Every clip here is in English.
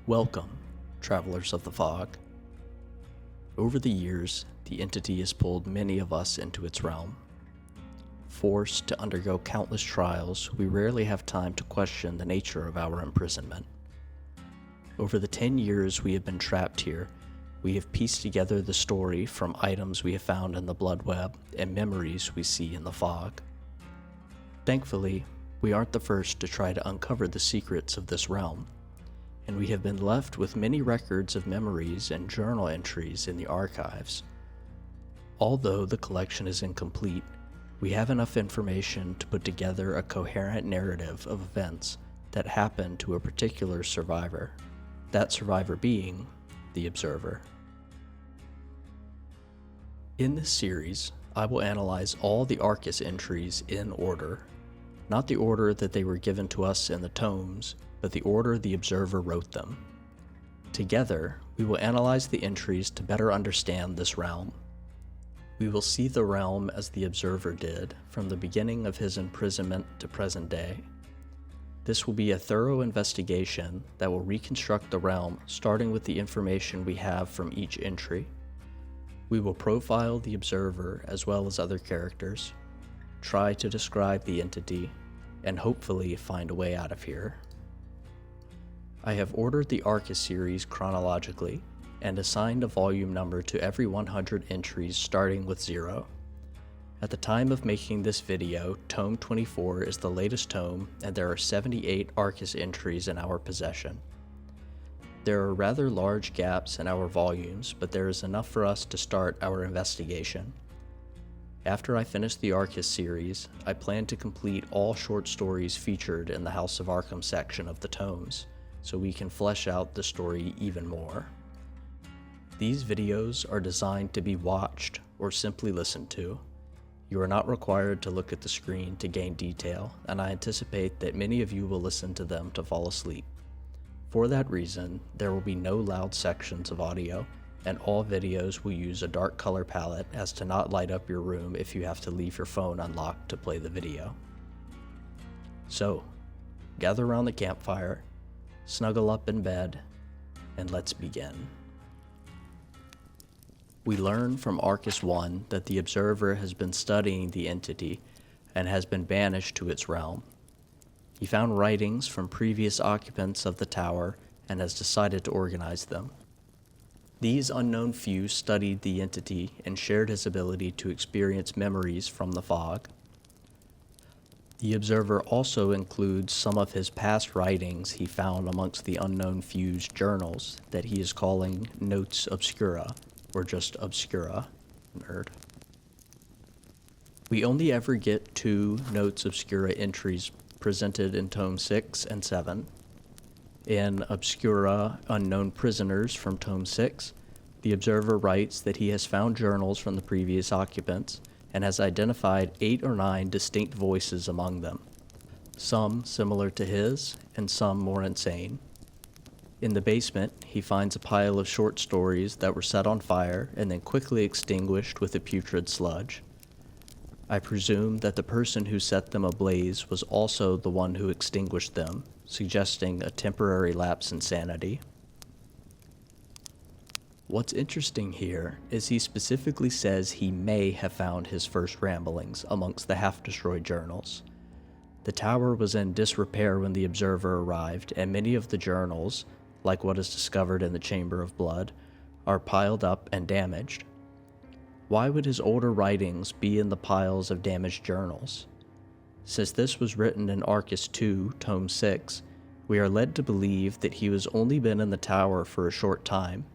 Welcome, travelers of the fog. Over the years, the entity has pulled many of us into its realm. Forced to undergo countless trials, we rarely have time to question the nature of our imprisonment. Over the 10 years we have been trapped here, we have pieced together the story from items we have found in the blood web and memories we see in the fog. Thankfully, we aren't the first to try to uncover the secrets of this realm, and we have been left with many records of memories and journal entries in the archives. Although the collection is incomplete, we have enough information to put together a coherent narrative of events that happened to a particular survivor, that survivor being the Observer. In this series, I will analyze all the Arcus entries in order, not the order that they were given to us in the tomes, but the order the Observer wrote them. Together, we will analyze the entries to better understand this realm. We will see the realm as the Observer did, from the beginning of his imprisonment to present day. This will be a thorough investigation that will reconstruct the realm, starting with the information we have from each entry. We will profile the Observer as well as other characters, try to describe the entity, and hopefully find a way out of here. I have ordered the Arcus series chronologically and assigned a volume number to every 100 entries starting with 0. At the time of making this video, Tome 24 is the latest tome, and there are 78 Arcus entries in our possession. There are rather large gaps in our volumes, but there is enough for us to start our investigation. After I finish the Arcus series, I plan to complete all short stories featured in the House of Arkham section of the tomes, so we can flesh out the story even more. These videos are designed to be watched or simply listened to. You are not required to look at the screen to gain detail, and I anticipate that many of you will listen to them to fall asleep. For that reason, there will be no loud sections of audio, and all videos will use a dark color palette as to not light up your room if you have to leave your phone unlocked to play the video. So, gather around the campfire, snuggle up in bed, and let's begin. We learn from Arcus 1 that the Observer has been studying the entity and has been banished to its realm. He found writings from previous occupants of the tower and has decided to organize them. These unknown few studied the entity and shared his ability to experience memories from the fog. The Observer also includes some of his past writings he found amongst the unknown few's journals that he is calling Notes Obscura, or just Obscura, nerd. We only ever get 2 Notes Obscura entries presented in Tome 6 and 7. In Obscura Unknown Prisoners from Tome 6, the Observer writes that he has found journals from the previous occupants and has identified 8 or 9 distinct voices among them, some similar to his and some more insane. In the basement, he finds a pile of short stories that were set on fire and then quickly extinguished with a putrid sludge. I presume that the person who set them ablaze was also the one who extinguished them, suggesting a temporary lapse in sanity. What's interesting here is he specifically says he may have found his first ramblings amongst the half-destroyed journals. The tower was in disrepair when the Observer arrived, and many of the journals, like what is discovered in the Chamber of Blood, are piled up and damaged. Why would his older writings be in the piles of damaged journals? Since this was written in Arcus 2, Tome 6, we are led to believe that he has only been in the tower for a short time.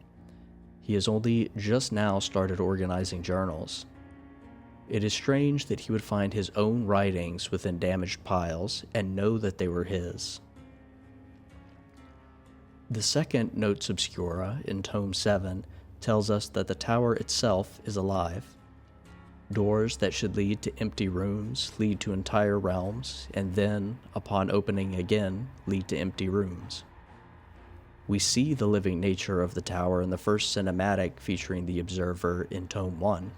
He has only just now started organizing journals. It is strange that he would find his own writings within damaged piles and know that they were his. The second Notes Obscura in Tome 7 tells us that the tower itself is alive. Doors that should lead to empty rooms lead to entire realms, and then, upon opening again, lead to empty rooms. We see the living nature of the tower in the first cinematic featuring the Observer in Tome 1,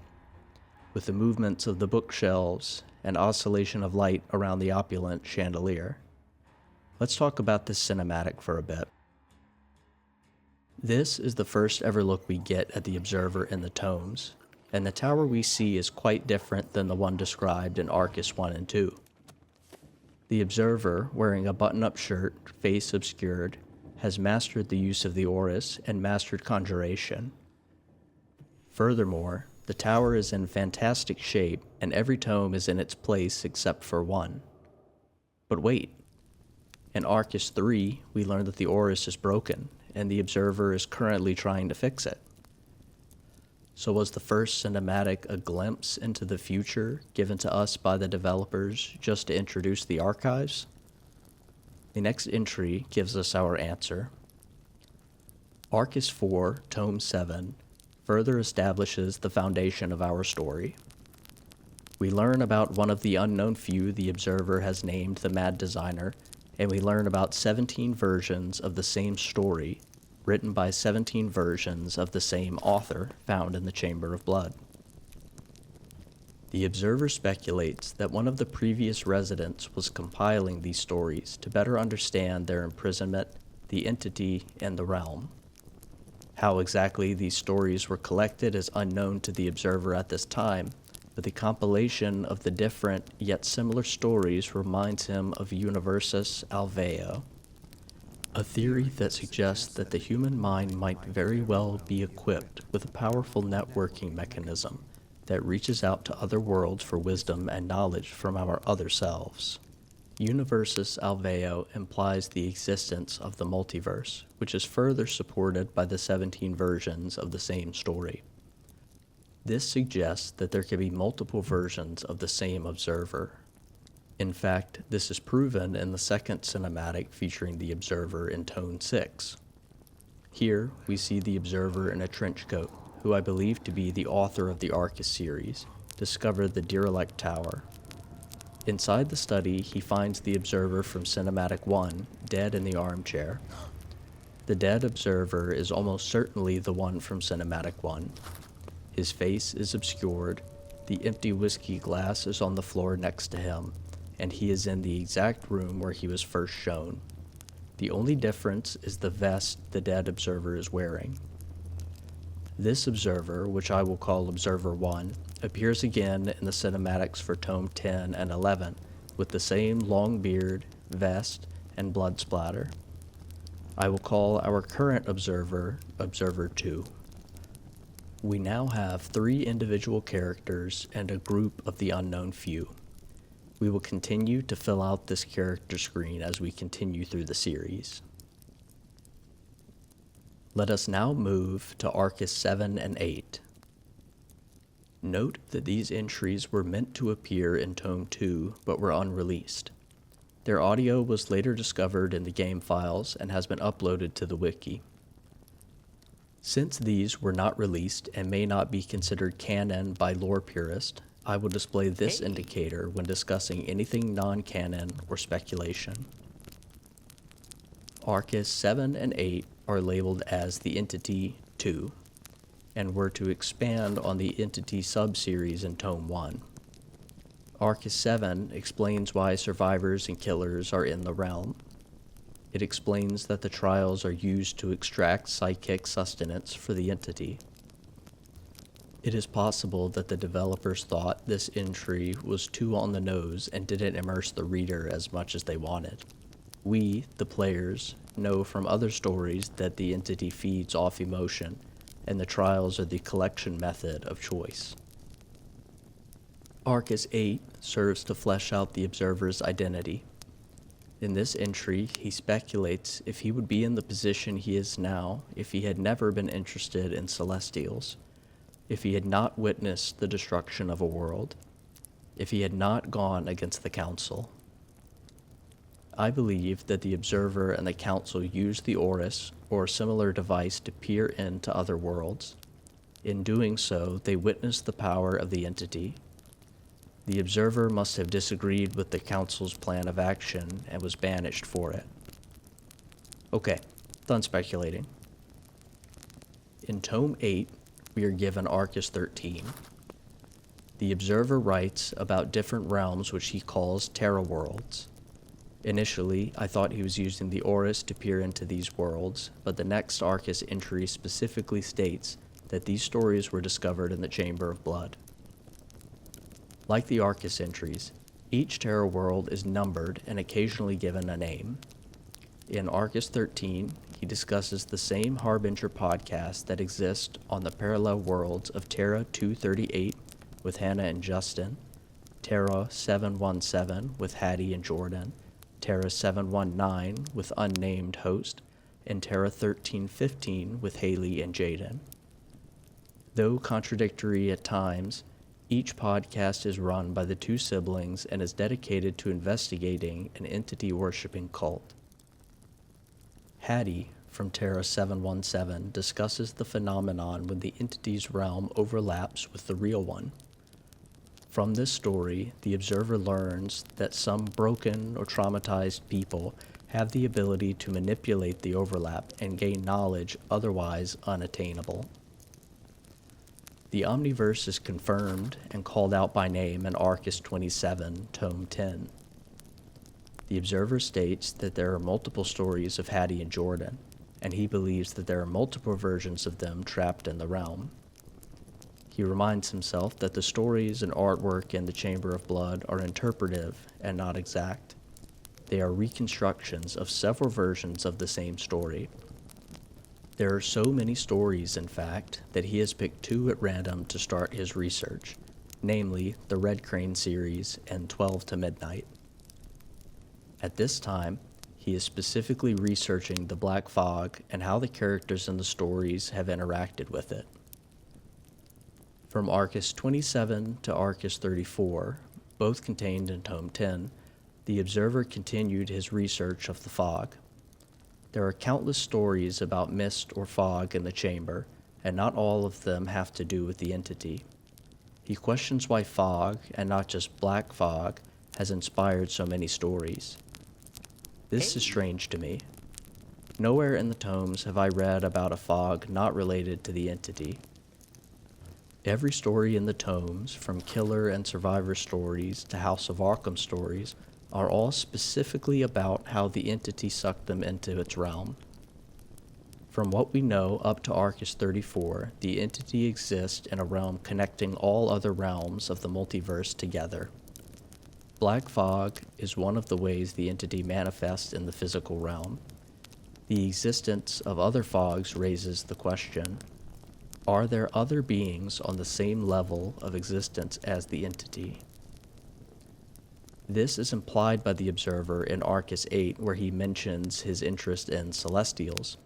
with the movements of the bookshelves and oscillation of light around the opulent chandelier. Let's talk about this cinematic for a bit. This is the first ever look we get at the Observer in the tomes, and the tower we see is quite different than the one described in Arcus 1 and 2. The Observer, wearing a button-up shirt, face obscured, has mastered the use of the Orus and mastered conjuration. Furthermore, the tower is in fantastic shape and every tome is in its place except for one. But wait, in Arcus 3 we learn that the Orus is broken and the Observer is currently trying to fix it. So was the first cinematic a glimpse into the future given to us by the developers just to introduce the archives? The next entry gives us our answer. Arcus 4, Tome 7, further establishes the foundation of our story. We learn about one of the unknown few the Observer has named the Mad Designer, and we learn about 17 versions of the same story, written by 17 versions of the same author found in the Chamber of Blood. The Observer speculates that one of the previous residents was compiling these stories to better understand their imprisonment, the entity, and the realm. How exactly these stories were collected is unknown to the Observer at this time, but the compilation of the different yet similar stories reminds him of Universis Alveo, a theory that suggests that the human mind might very well be equipped with a powerful networking mechanism that reaches out to other worlds for wisdom and knowledge from our other selves. Universis Alveo implies the existence of the multiverse, which is further supported by the 17 versions of the same story. This suggests that there could be multiple versions of the same Observer. In fact, this is proven in the second cinematic featuring the Observer in Tome 6. Here, we see the Observer in a trench coat, who I believe to be the author of the Arcus series, discover the derelict tower. Inside the study, he finds the Observer from Cinematic 1 dead in the armchair. The dead Observer is almost certainly the one from Cinematic 1. His face is obscured, the empty whiskey glass is on the floor next to him, and he is in the exact room where he was first shown. The only difference is the vest the dead Observer is wearing. This Observer, which I will call Observer 1, appears again in the cinematics for Tome 10 and 11, with the same long beard, vest, and blood splatter. I will call our current Observer, Observer 2. We now have 3 individual characters and a group of the unknown few. We will continue to fill out this character screen as we continue through the series. Let us now move to Arcus 7 and 8. Note that these entries were meant to appear in Tome 2 but were unreleased. Their audio was later discovered in the game files and has been uploaded to the wiki. Since these were not released and may not be considered canon by lore purists, I will display this indicator when discussing anything non-canon or speculation. Arcus 7 and 8 are labeled as the Entity 2, and were to expand on the Entity sub-series in Tome 1. Arcus 7 explains why survivors and killers are in the realm. It explains that the trials are used to extract psychic sustenance for the entity. It is possible that the developers thought this entry was too on the nose and didn't immerse the reader as much as they wanted. We, the players, know from other stories that the entity feeds off emotion, and the trials are the collection method of choice. Arcus 8 serves to flesh out the Observer's identity. In this entry, he speculates if he would be in the position he is now if he had never been interested in Celestials, if he had not witnessed the destruction of a world, if he had not gone against the Council. I believe that the Observer and the Council used the Orus or a similar device to peer into other worlds. In doing so, they witnessed the power of the entity. The Observer must have disagreed with the Council's plan of action and was banished for it. Okay, done speculating. In Tome 8, we are given Arcus 13. The Observer writes about different realms which he calls Terra Worlds. Initially, I thought he was using the Orus to peer into these worlds, but the next Arcus entry specifically states that these stories were discovered in the Chamber of Blood. Like the Arcus entries, each Terra world is numbered and occasionally given a name. In Arcus 13, he discusses the same Harbinger podcast that exists on the parallel worlds of Terra 238 with Hannah and Justin, Terra 717 with Hattie and Jordan, Terra 719 with unnamed host, and Terra 1315 with Haley and Jaden. Though contradictory at times, each podcast is run by the two siblings and is dedicated to investigating an entity-worshipping cult. Hattie, from Terra 717, discusses the phenomenon when the entity's realm overlaps with the real one. From this story, the observer learns that some broken or traumatized people have the ability to manipulate the overlap and gain knowledge otherwise unattainable. The Omniverse is confirmed and called out by name in Arcus 27, Tome 10. The observer states that there are multiple stories of Hattie and Jordan, and he believes that there are multiple versions of them trapped in the realm. He reminds himself that the stories and artwork in the Chamber of Blood are interpretive and not exact. They are reconstructions of several versions of the same story. There are so many stories, in fact, that he has picked two at random to start his research, namely the Red Crane series and 12 to Midnight. At this time, he is specifically researching the Black Fog and how the characters in the stories have interacted with it. From Arcus 27 to Arcus 34, both contained in Tome 10, the observer continued his research of the fog. There are countless stories about mist or fog in the chamber, and not all of them have to do with the entity. He questions why fog, and not just black fog, has inspired so many stories. This is strange to me. Nowhere in the tomes have I read about a fog not related to the entity. Every story in the tomes, from killer and survivor stories to House of Arkham stories, are all specifically about how the entity sucked them into its realm. From what we know up to Arcus 34, the entity exists in a realm connecting all other realms of the multiverse together. Black fog is one of the ways the entity manifests in the physical realm. The existence of other fogs raises the question, are there other beings on the same level of existence as the entity? This is implied by the observer in Arcus 8, where he mentions his interest in celestials.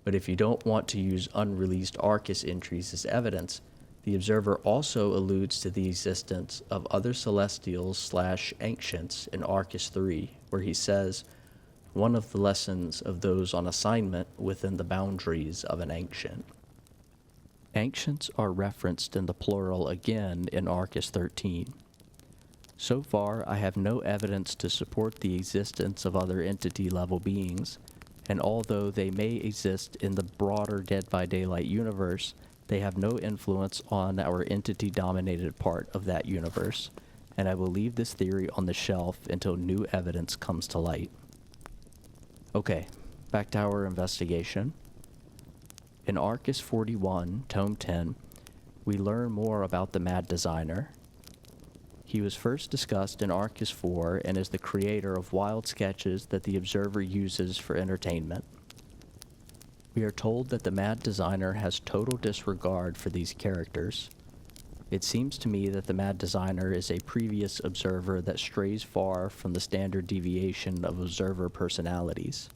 But if you don't want to use unreleased Arcus entries as evidence, the observer also alludes to the existence of other celestials/ancients in Arcus 3, where he says, one of the lessons of those on assignment within the boundaries of an ancient. Ancients are referenced in the plural again in Arcus 13. So far, I have no evidence to support the existence of other entity-level beings, and although they may exist in the broader Dead by Daylight universe, they have no influence on our entity-dominated part of that universe, and I will leave this theory on the shelf until new evidence comes to light. Okay, back to our investigation. In Arcus 41, Tome 10, we learn more about the Mad Designer. He was first discussed in Arcus 4 and is the creator of wild sketches that the observer uses for entertainment. We are told that the Mad Designer has total disregard for these characters. It seems to me that the Mad Designer is a previous observer that strays far from the standard deviation of observer personalities.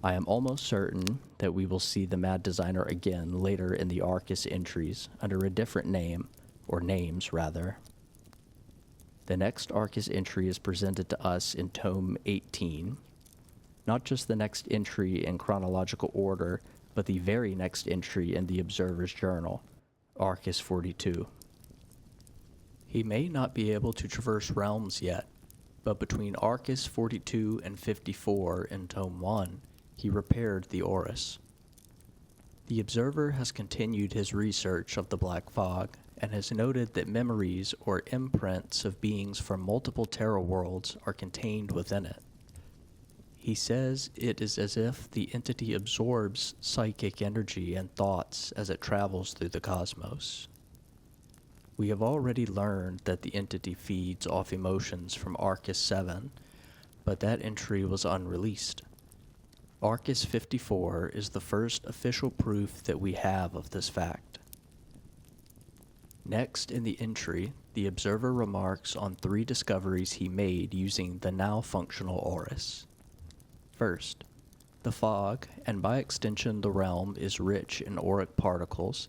I am almost certain that we will see the Mad Designer again later in the Arcus entries under a different name, or names rather. The next Arcus entry is presented to us in Tome 18. Not just the next entry in chronological order, but the very next entry in the Observer's Journal, Arcus 42. He may not be able to traverse realms yet, but between Arcus 42 and 54 in Tome 1, he repaired the Orus. The observer has continued his research of the Black Fog and has noted that memories or imprints of beings from multiple Terra worlds are contained within it. He says it is as if the entity absorbs psychic energy and thoughts as it travels through the cosmos. We have already learned that the entity feeds off emotions from Arcus 7, but that entry was unreleased. Arcus 54 is the first official proof that we have of this fact. Next in the entry, the observer remarks on 3 discoveries he made using the now functional Auris. First, the fog, and by extension the realm, is rich in auric particles,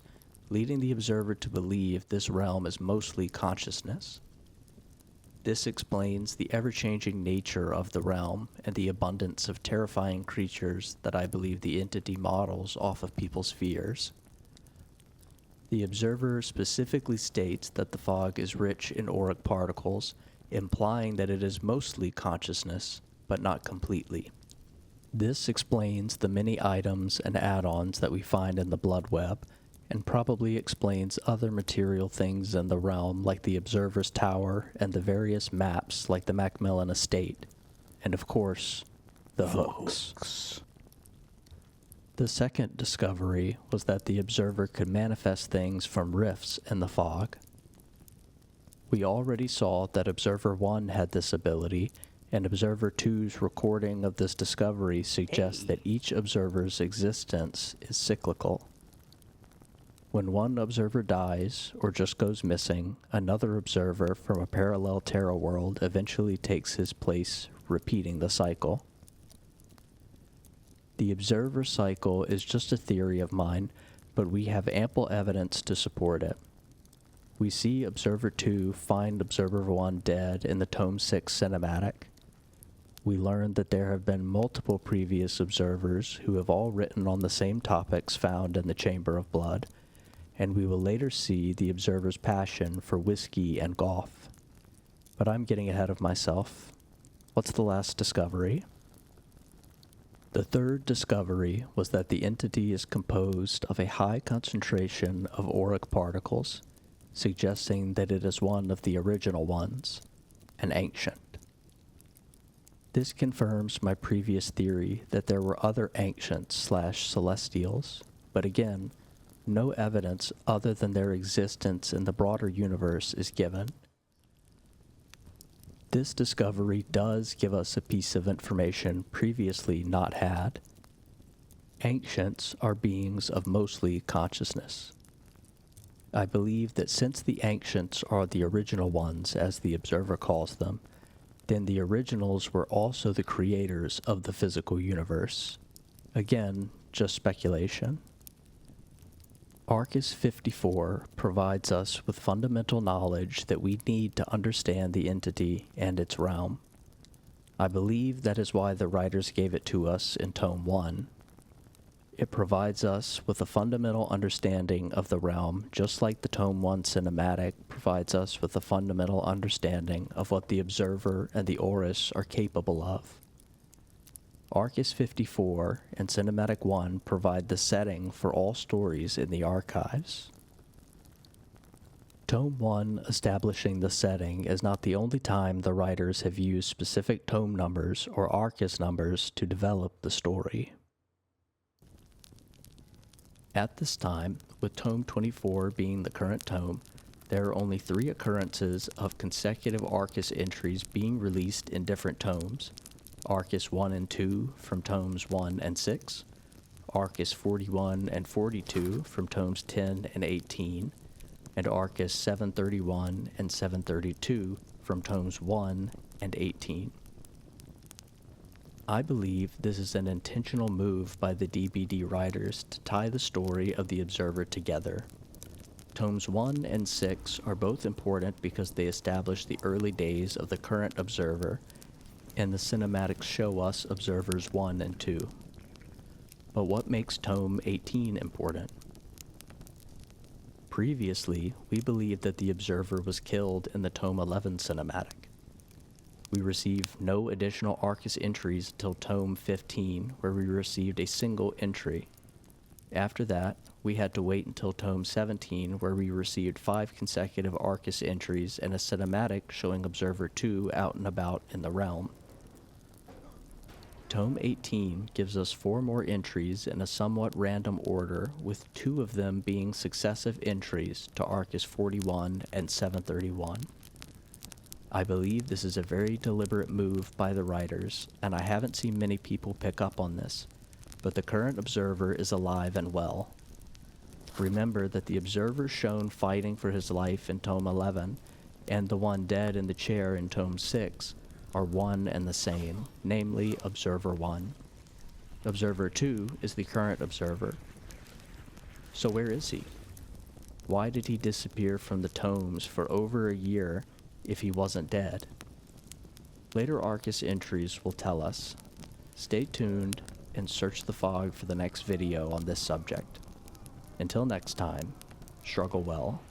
leading the observer to believe this realm is mostly consciousness. This explains the ever-changing nature of the realm and the abundance of terrifying creatures that I believe the entity models off of people's fears. The observer specifically states that the fog is rich in auric particles, implying that it is mostly consciousness, but not completely. This explains the many items and add-ons that we find in the blood web, and probably explains other material things in the realm like the Observer's Tower and the various maps like the Macmillan Estate, and of course, the hooks. The second discovery was that the Observer could manifest things from rifts in the fog. We already saw that Observer 1 had this ability, and Observer 2's recording of this discovery suggests that each observer's existence is cyclical. When one observer dies or just goes missing, another observer from a parallel Terra world eventually takes his place, repeating the cycle. The observer cycle is just a theory of mine, but we have ample evidence to support it. We see Observer 2 find Observer 1 dead in the Tome 6 cinematic. We learned that there have been multiple previous observers who have all written on the same topics found in the Chamber of Blood, and we will later see the observer's passion for whiskey and golf. But I'm getting ahead of myself. What's the last discovery? The third discovery was that the entity is composed of a high concentration of auric particles, suggesting that it is one of the original ones, an ancient. This confirms my previous theory that there were other ancients/celestials, but again, no evidence other than their existence in the broader universe is given. This discovery does give us a piece of information previously not had. Ancients are beings of mostly consciousness. I believe that since the ancients are the original ones, as the observer calls them, then the originals were also the creators of the physical universe. Again, just speculation. Arcus 54 provides us with fundamental knowledge that we need to understand the entity and its realm. I believe that is why the writers gave it to us in Tome 1. It provides us with a fundamental understanding of the realm, just like the Tome 1 cinematic provides us with a fundamental understanding of what the Observer and the Auris are capable of. Arcus 54 and Cinematic 1 provide the setting for all stories in the archives. Tome 1 establishing the setting is not the only time the writers have used specific tome numbers or Arcus numbers to develop the story. At this time, with Tome 24 being the current tome, there are only 3 occurrences of consecutive Arcus entries being released in different tomes: Arcus 1 and 2 from Tomes 1 and 6, Arcus 41 and 42 from Tomes 10 and 18, and Arcus 731 and 732 from Tomes 1 and 18. I believe this is an intentional move by the DBD writers to tie the story of the Observer together. Tomes 1 and 6 are both important because they establish the early days of the current Observer, and the cinematics show us Observers 1 and 2. But what makes Tome 18 important? Previously, we believed that the Observer was killed in the Tome 11 cinematic. We received no additional Arcus entries until Tome 15, where we received a single entry. After that, we had to wait until Tome 17, where we received 5 consecutive Arcus entries and a cinematic showing Observer 2 out and about in the realm. Tome 18 gives us 4 more entries in a somewhat random order, with 2 of them being successive entries to Arcus 41 and 731. I believe this is a very deliberate move by the writers, and I haven't seen many people pick up on this, but the current Observer is alive and well. Remember that the Observer shown fighting for his life in Tome 11 and the one dead in the chair in Tome 6 are one and the same, namely Observer 1. Observer 2 is the current Observer. So where is he? Why did he disappear from the tomes for over a year if he wasn't dead? Later Arcus entries will tell us. Stay tuned and search the fog for the next video on this subject. Until next time, struggle well.